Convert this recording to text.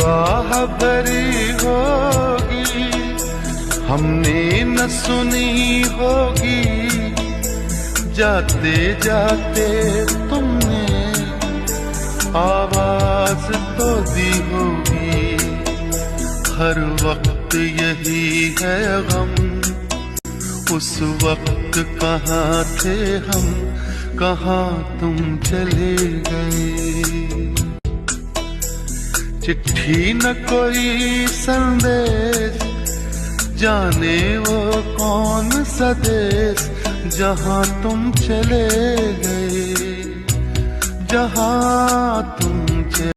आह भरी होगी हमने न सुनी होगी, जाते जाते तुमने आवाज तो दी होगी। हर वक्त यही है गम, उस वक्त कहाँ थे हम, कहाँ तुम चले गए। चिट्ठी न कोई संदेश, जाने वो कौन सा देश, जहाँ तुम चले गए, जहाँ